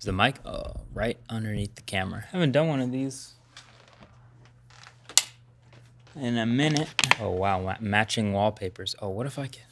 the mic? Oh, right underneath the camera. I haven't done one of these in a minute. Oh wow, matching wallpapers. Oh, what if I can?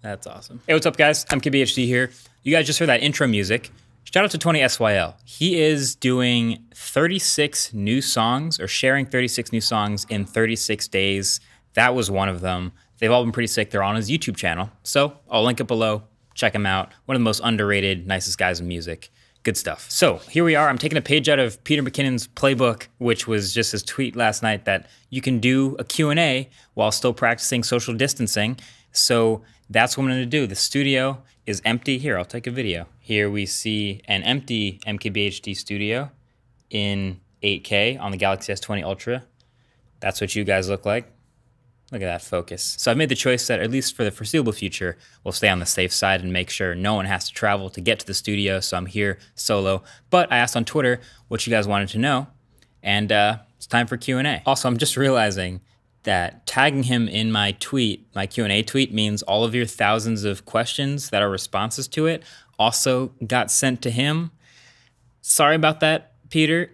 That's awesome. Hey, what's up guys? I'm KBHD here. You guys just heard that intro music. Shout out to Tony SYL. He is doing 36 new songs, or sharing 36 new songs in 36 days. That was one of them. They've all been pretty sick. They're on his YouTube channel. So I'll link it below. Check him out. One of the most underrated, nicest guys in music. Good stuff. So here we are. I'm taking a page out of Peter McKinnon's playbook, which was just his tweet last night that you can do a Q&A while still practicing social distancing. So that's what I'm going to do. The studio is empty. Here, I'll take a video. Here we see an empty MKBHD studio in 8K on the Galaxy S20 Ultra. That's what you guys look like. Look at that focus. So I've made the choice that, at least for the foreseeable future, we'll stay on the safe side and make sure no one has to travel to get to the studio, so I'm here solo. But I asked on Twitter what you guys wanted to know, and it's time for Q&A. Also, I'm just realizing that tagging him in my tweet, my Q&A tweet, means all of your thousands of questions that are responses to it also got sent to him. Sorry about that, Peter.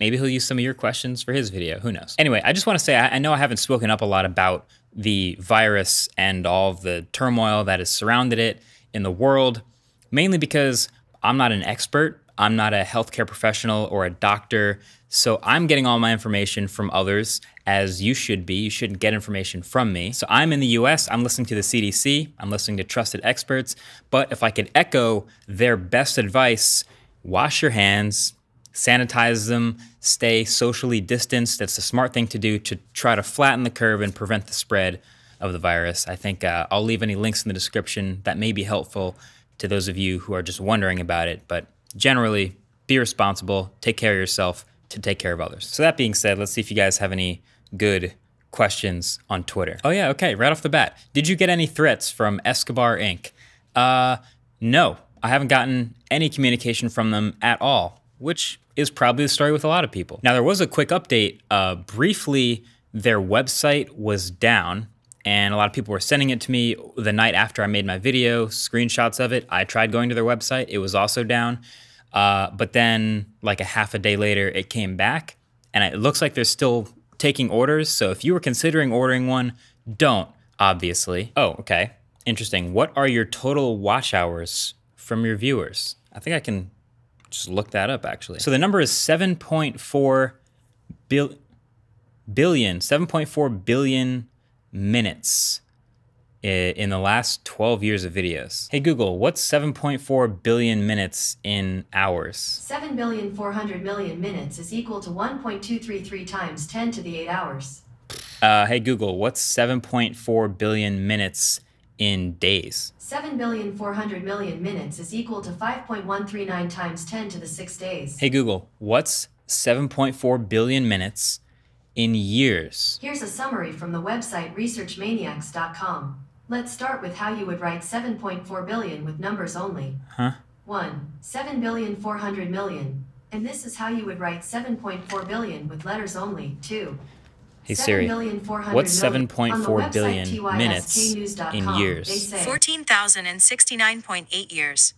Maybe he'll use some of your questions for his video, who knows? Anyway, I just wanna say, I know I haven't spoken up a lot about the virus and all of the turmoil that has surrounded it in the world, mainly because I'm not an expert. I'm not a healthcare professional or a doctor, so I'm getting all my information from others, as you should be. You shouldn't get information from me. So I'm in the US, I'm listening to the CDC, I'm listening to trusted experts, but if I could echo their best advice, wash your hands, sanitize them, stay socially distanced. That's the smart thing to do to try to flatten the curve and prevent the spread of the virus. I think I'll leave any links in the description that may be helpful to those of you who are just wondering about it, but generally, be responsible, take care of yourself to take care of others. So that being said, let's see if you guys have any good questions on Twitter. Oh yeah, okay, right off the bat. Did you get any threats from Escobar Inc? No, I haven't gotten any communication from them at all, which is probably the story with a lot of people. Now there was a quick update. Briefly, their website was down, and a lot of people were sending it to me the night after I made my video, screenshots of it. I tried going to their website, it was also down. But then like a half a day later, it came back, and it looks like they're still taking orders. So if you were considering ordering one, don't, obviously. Oh, okay, interesting. What are your total watch hours from your viewers? I think I can just look that up actually. So the number is 7.4 billion minutes in the last 12 years of videos. Hey Google, what's 7.4 billion minutes in hours? 7,400,000,000 minutes is equal to 1.233 times 10 to the 8 hours. Hey Google, what's 7.4 billion minutes in days? 7,400,000,000 minutes is equal to 5.139 times 10 to the 6 days. Hey Google, what's 7.4 billion minutes in years? Here's a summary from the website researchmaniacs.com. Let's start with how you would write 7.4 billion with numbers only. 1. 7,400,000,000. And this is how you would write 7.4 billion with letters only. 2. Hey Siri, what's 7.4 billion minutes in years? 14,069.8 years.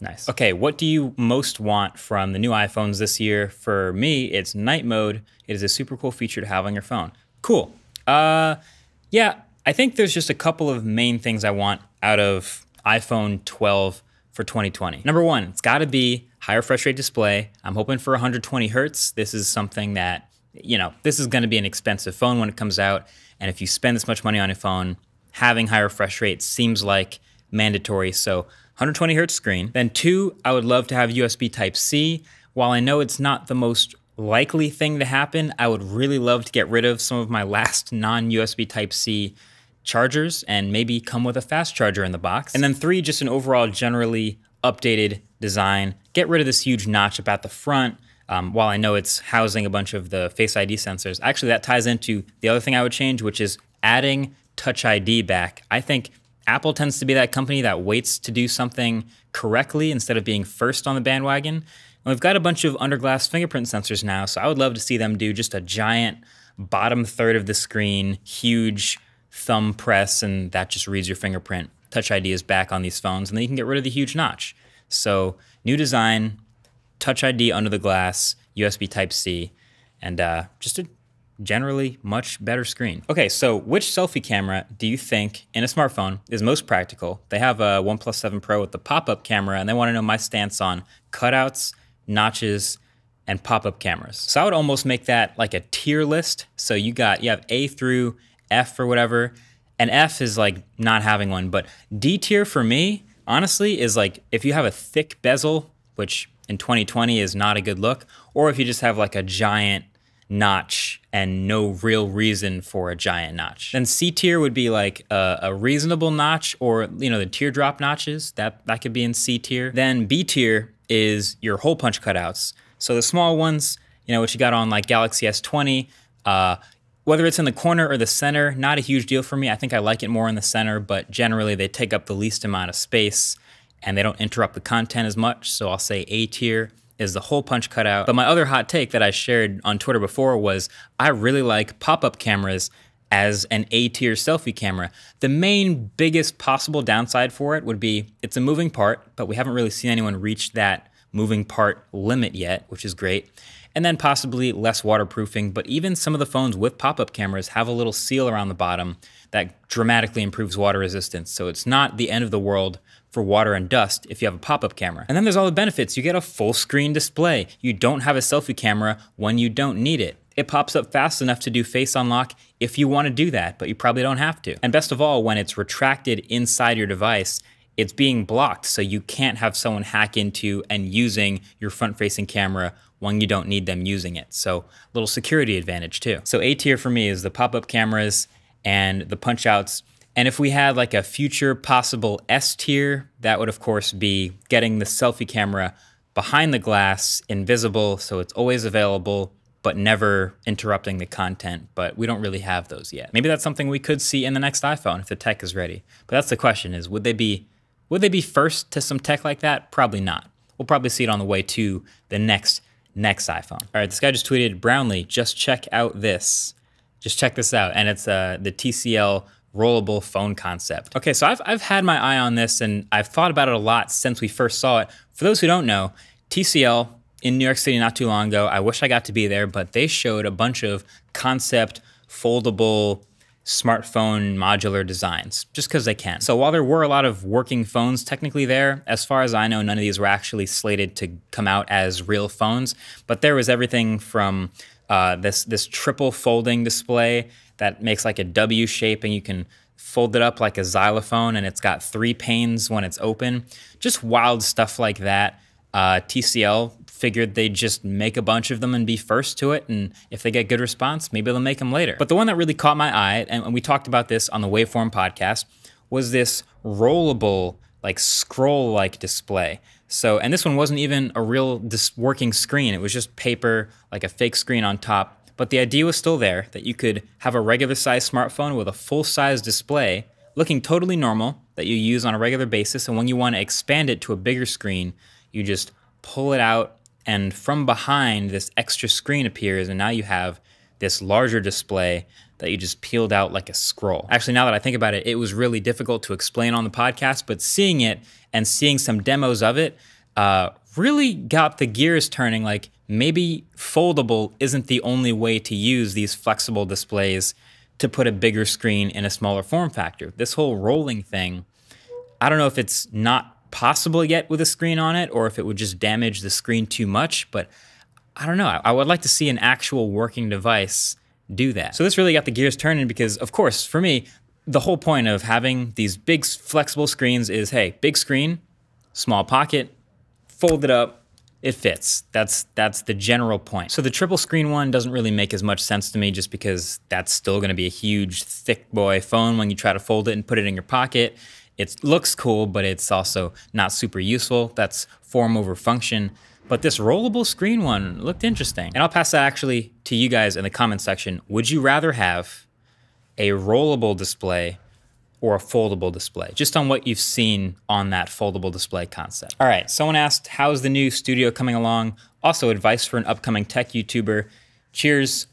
Nice. Okay, what do you most want from the new iPhones this year? For me, it's night mode. It is a super cool feature to have on your phone. Cool. Yeah, I think there's just a couple of main things I want out of iPhone 12 for 2020. Number one, it's gotta be high refresh rate display. I'm hoping for 120 hertz. This is something that, you know, this is gonna be an expensive phone when it comes out. And if you spend this much money on a phone, having high refresh rate seems like mandatory. So 120 hertz screen. Then 2, I would love to have USB Type-C. While I know it's not the most likely thing to happen, I would really love to get rid of some of my last non-USB Type-C chargers and maybe come with a fast charger in the box. And then 3, just an overall generally updated design. Get rid of this huge notch up at the front. While I know it's housing a bunch of the Face ID sensors, actually that ties into the other thing I would change, which is adding Touch ID back. I think Apple tends to be that company that waits to do something correctly instead of being first on the bandwagon. And we've got a bunch of under-glass fingerprint sensors now, so I would love to see them do just a giant bottom third of the screen, huge thumb press, and that just reads your fingerprint. Touch ID is back on these phones, and then you can get rid of the huge notch. So new design, Touch ID under the glass, USB Type-C, and just a generally much better screen. Okay, so which selfie camera do you think in a smartphone is most practical? They have a OnePlus 7 Pro with the pop-up camera, and they want to know my stance on cutouts, notches, and pop-up cameras. So I would almost make that like a tier list. So you have A through F or whatever, and F is like not having one, but D tier for me, honestly, is like if you have a thick bezel, which in 2020 is not a good look, or if you just have like a giant notch and no real reason for a giant notch. Then C tier would be like a reasonable notch, or the teardrop notches, that could be in C tier. Then B tier is your hole punch cutouts. So the small ones, what you got on like Galaxy S20, whether it's in the corner or the center, not a huge deal for me. I think I like it more in the center, but generally they take up the least amount of space and they don't interrupt the content as much. So I'll say A tier is the hole punch cutout. But my other hot take that I shared on Twitter before was I really like pop-up cameras as an A tier selfie camera. The main biggest possible downside for it would be it's a moving part, but we haven't really seen anyone reach that moving part limit yet, which is great. And then possibly less waterproofing, but even some of the phones with pop-up cameras have a little seal around the bottom that dramatically improves water resistance. So it's not the end of the world for water and dust if you have a pop-up camera. And then there's all the benefits. You get a full screen display. You don't have a selfie camera when you don't need it. It pops up fast enough to do face unlock if you want to do that, but you probably don't have to. And best of all, when it's retracted inside your device, it's being blocked, so you can't have someone hack into and using your front-facing camera when you don't need them using it. So a little security advantage too. So A tier for me is the pop-up cameras and the punch-outs. And if we had like a future possible S tier, that would of course be getting the selfie camera behind the glass, invisible, so it's always available, but never interrupting the content. But we don't really have those yet. Maybe that's something we could see in the next iPhone if the tech is ready. But that's the question, is would they be first to some tech like that? Probably not. We'll probably see it on the way to the next iPhone. All right, this guy just tweeted, Brownlee, just check out this. Just check this out. And it's the TCL rollable phone concept. Okay, so I've had my eye on this and I've thought about it a lot since we first saw it. For those who don't know, TCL in New York City not too long ago, I wish I got to be there, but they showed a bunch of concept foldable smartphone modular designs, just because they can. So while there were a lot of working phones technically there, as far as I know, none of these were actually slated to come out as real phones, but there was everything from this triple folding display that makes like a W shape and you can fold it up like a xylophone and it's got 3 panes when it's open. Just wild stuff like that. TCL figured they'd just make a bunch of them and be first to it, and if they get good response, maybe they'll make them later. But the one that really caught my eye, and we talked about this on the Waveform podcast, was this rollable, like scroll-like display. So, and this one wasn't even a real working screen. It was just paper, like a fake screen on top. But the idea was still there, that you could have a regular-sized smartphone with a full-size display, looking totally normal, that you use on a regular basis, and when you want to expand it to a bigger screen, you just pull it out, and from behind, this extra screen appears, and now you have this larger display that you just peeled out like a scroll. Actually, now that I think about it, it was really difficult to explain on the podcast, but seeing it and seeing some demos of it really got the gears turning, like maybe foldable isn't the only way to use these flexible displays to put a bigger screen in a smaller form factor. This whole rolling thing, I don't know if it's not possible yet with a screen on it or if it would just damage the screen too much, but I don't know. I would like to see an actual working device do that. So this really got the gears turning because, of course, for me, the whole point of having these big flexible screens is, hey, big screen, small pocket, fold it up, it fits. That's the general point. So the triple screen one doesn't really make as much sense to me just because that's still gonna be a huge, thick boy phone when you try to fold it and put it in your pocket. It looks cool, but it's also not super useful. That's form over function. But this rollable screen one looked interesting. And I'll pass that actually to you guys in the comment section. Would you rather have a rollable display or a foldable display? Just on what you've seen on that foldable display concept. All right, someone asked, how's the new studio coming along? Also advice for an upcoming tech YouTuber. Cheers.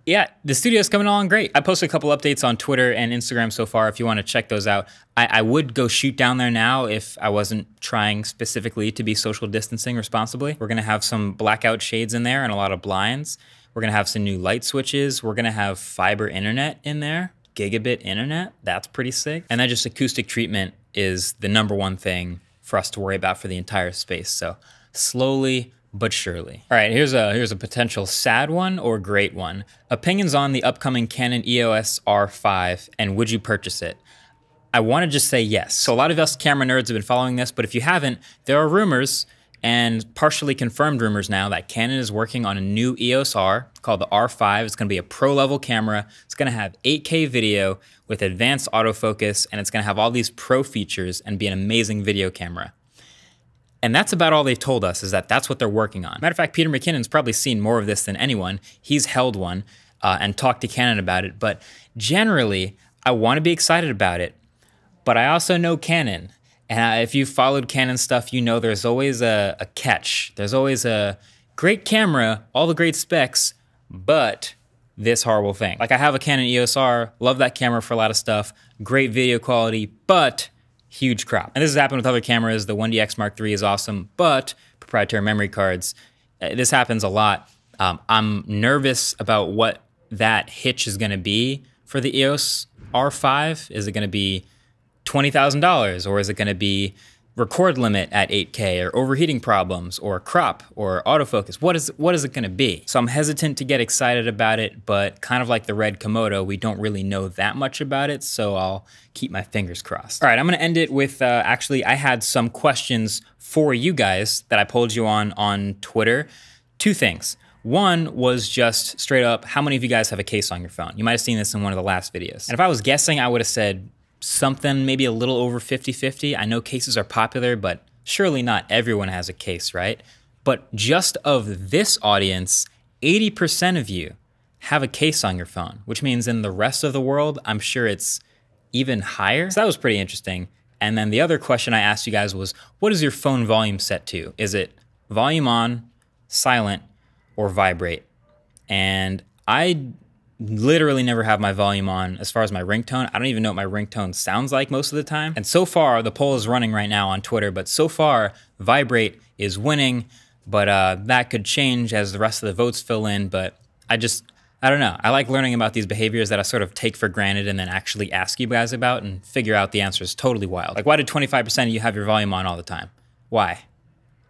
yeah, the studio's coming along great. I posted a couple updates on Twitter and Instagram so far if you want to check those out. I would go shoot down there now if I wasn't trying specifically to be social distancing responsibly. We're gonna have some blackout shades in there and a lot of blinds. We're gonna have some new light switches. We're gonna have fiber internet in there, gigabit internet. That's pretty sick. And then just acoustic treatment is the #1 thing for us to worry about for the entire space. So slowly but surely. All right, here's a potential sad one or great one. Opinions on the upcoming Canon EOS R5 and would you purchase it? I want to just say yes. So a lot of us camera nerds have been following this, but if you haven't, there are rumors and partially confirmed rumors now that Canon is working on a new EOS R called the R5. It's gonna be a pro level camera. It's gonna have 8K video with advanced autofocus, and it's gonna have all these pro features and be an amazing video camera. And that's about all they've told us, is that that's what they're working on. Matter of fact, Peter McKinnon's probably seen more of this than anyone. He's held one and talked to Canon about it, but generally, I wanna be excited about it, but I also know Canon. And if you've followed Canon stuff, you know there's always a catch. There's always a great camera, all the great specs, but this horrible thing. Like I have a Canon EOS R, love that camera for a lot of stuff, great video quality, but huge crop. And this has happened with other cameras. The 1DX Mark III is awesome, but proprietary memory cards. This happens a lot. I'm nervous about what that hitch is gonna be for the EOS R5. Is it gonna be $20,000 or is it gonna be record limit at 8K or overheating problems or crop or autofocus? What is it gonna be? So I'm hesitant to get excited about it, but kind of like the Red Komodo, we don't really know that much about it, so I'll keep my fingers crossed. All right, I'm gonna end it with, actually, I had some questions for you guys that I polled you on Twitter. 2 things. One was just straight up, how many of you guys have a case on your phone? You might have seen this in one of the last videos. And if I was guessing, I would have said something maybe a little over 50-50. I know cases are popular, but surely not everyone has a case, right? But just of this audience, 80% of you have a case on your phone, which means in the rest of the world, I'm sure it's even higher. So that was pretty interesting. And then the other question I asked you guys was, what is your phone volume set to? Is it volume on, silent, or vibrate? And I literally never have my volume on as far as my ringtone. I don't even know what my ringtone sounds like most of the time. And so far, the poll is running right now on Twitter, but so far, vibrate is winning, but that could change as the rest of the votes fill in, but I don't know. I like learning about these behaviors that I sort of take for granted and then actually ask you guys about and figure out the answer is totally wild. Like, why did 25% of you have your volume on all the time? Why?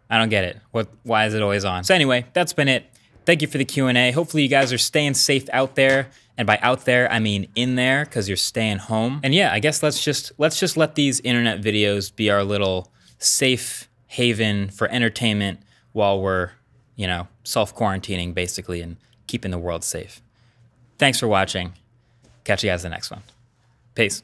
I don't get it. Why is it always on? So anyway, that's been it. Thank you for the Q&A. Hopefully you guys are staying safe out there. And by out there, I mean in there, because you're staying home. And yeah, I guess let's just let these internet videos be our little safe haven for entertainment while we're, you know, self-quarantining basically and keeping the world safe. Thanks for watching. Catch you guys in the next one. Peace.